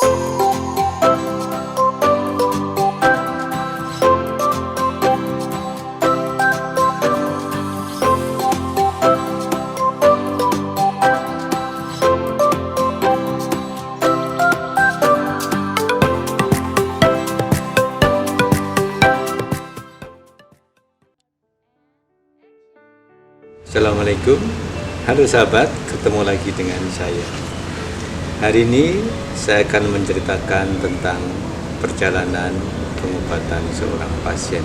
Assalamualaikum, halo sahabat, ketemu lagi dengan saya. Hari ini saya akan menceritakan tentang perjalanan pengobatan seorang pasien,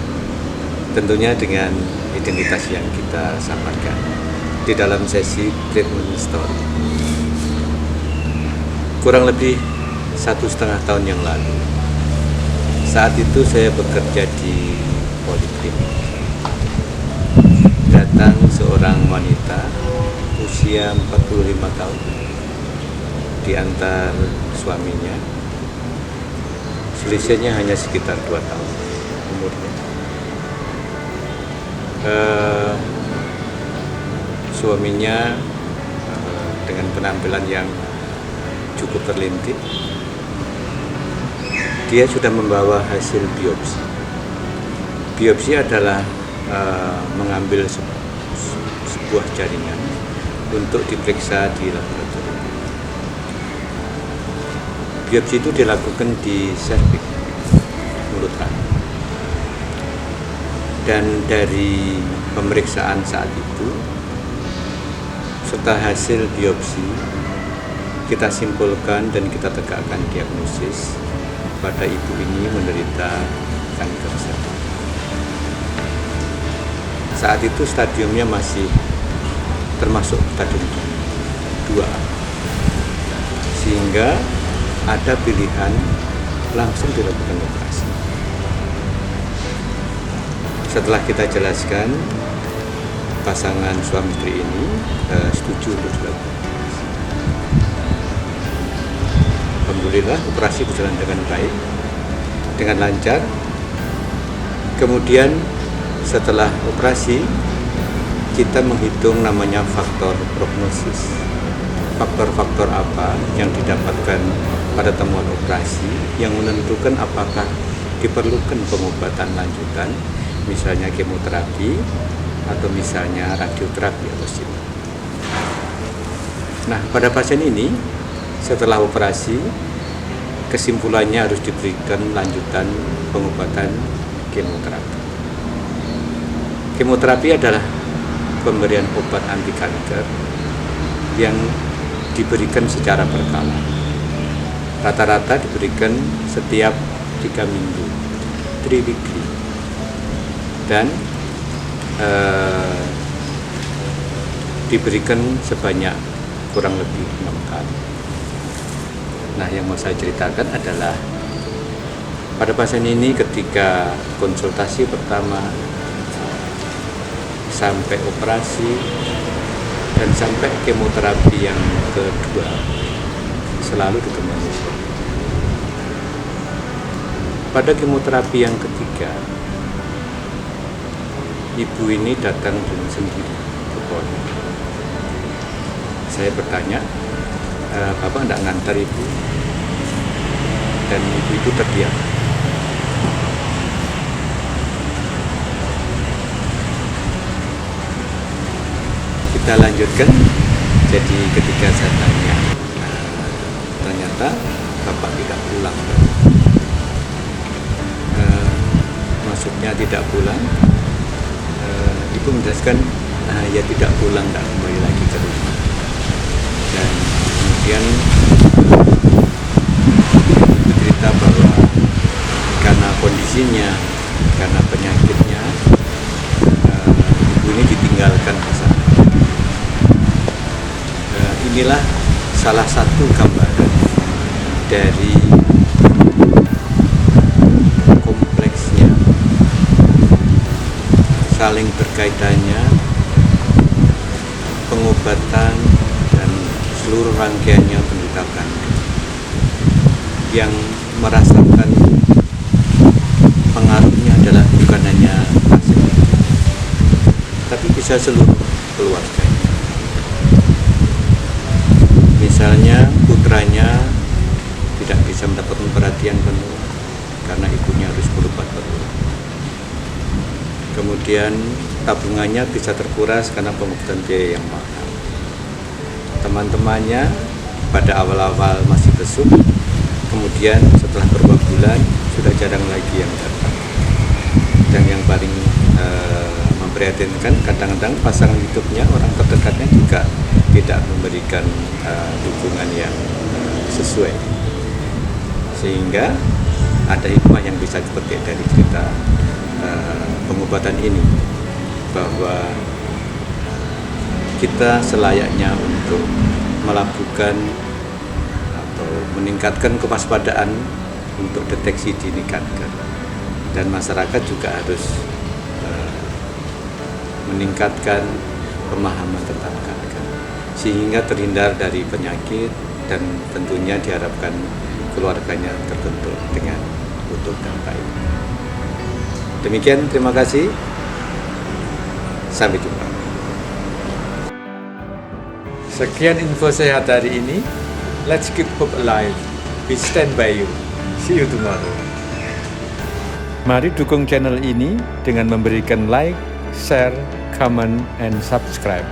tentunya dengan identitas yang kita samakan di dalam sesi treatment story. Kurang lebih 1,5 tahun yang lalu, saat itu saya bekerja di poliklinik. Datang seorang wanita usia 45 tahun diantar suaminya. Selisihnya hanya sekitar 2 tahun umurnya. Suaminya dengan penampilan yang cukup terlintik. Dia sudah membawa hasil biopsi. Biopsi adalah mengambil sebuah jaringan untuk diperiksa di laboratorium. Biopsi itu dilakukan di serviks mulut rahim. Dan dari pemeriksaan saat itu serta hasil biopsi, kita simpulkan dan kita tegakkan diagnosis pada ibu ini menderita kanker cervix. Saat itu stadiumnya masih termasuk stadium 2, sehingga ada pilihan langsung dilakukan operasi. Setelah kita jelaskan, pasangan suami istri ini setuju untuk dilakukan. Alhamdulillah operasi berjalan dengan baik, dengan lancar. Kemudian setelah operasi, kita menghitung namanya faktor prognosis. Faktor-faktor apa yang didapatkan pada temuan operasi yang menentukan apakah diperlukan pengobatan lanjutan, misalnya kemoterapi atau misalnya radioterapi atau SIM. Nah, pada pasien ini setelah operasi, kesimpulannya harus diberikan lanjutan pengobatan kemoterapi. Kemoterapi adalah pemberian obat anti kanker yang diberikan secara berkala. Rata-rata diberikan setiap 3 minggu, 3 weekly, dan diberikan sebanyak kurang lebih 6 kali. Nah, yang mau saya ceritakan adalah pada pasien ini ketika konsultasi pertama sampai operasi dan sampai kemoterapi yang kedua selalu ditemani suami. Pada kemoterapi yang ketiga, ibu ini datang dengan sendiri ke poli. Saya bertanya, Bapak tidak ngantar ibu? Dan ibu itu terdiam. Kita lanjutkan. Jadi ketika saya tanya, ternyata Bapak tidak pulang. Maksudnya tidak pulang. Ibu menjelaskan, ya tidak pulang, tidak kembali lagi ke rumah. Dan kemudian ibu cerita bahwa karena kondisinya, karena penyakitnya, ibu ini ditinggalkan pasangan. Inilah salah satu gambaran dari kompleksnya, saling berkaitannya pengobatan dan seluruh rangkaiannya penderita kanker yang merasakan pengaruhnya adalah bukan hanya pasien, tapi bisa seluruh keluarganya. Misalnya putranya tidak bisa kemudian tabungannya bisa terkuras karena pengobatan biaya yang mahal. Teman-temannya pada awal-awal masih besuk, kemudian setelah beberapa bulan sudah jarang lagi yang datang. Dan yang paling memprihatinkan, kadang-kadang pasangan hidupnya, orang terdekatnya juga tidak memberikan dukungan yang sesuai. Sehingga ada hikmah yang bisa dipetik dari cerita pengobatan ini, bahwa kita selayaknya untuk melakukan atau meningkatkan kewaspadaan untuk deteksi dini kanker, dan masyarakat juga harus meningkatkan pemahaman tentang kanker sehingga terhindar dari penyakit dan tentunya diharapkan keluarganya terbentuk dengan utuh dan baik. Demikian, terima kasih. Sampai jumpa. Sekian info sehat hari ini. Let's keep hope alive. We stand by you. See you tomorrow. Mari dukung channel ini dengan memberikan like, share, comment, and subscribe.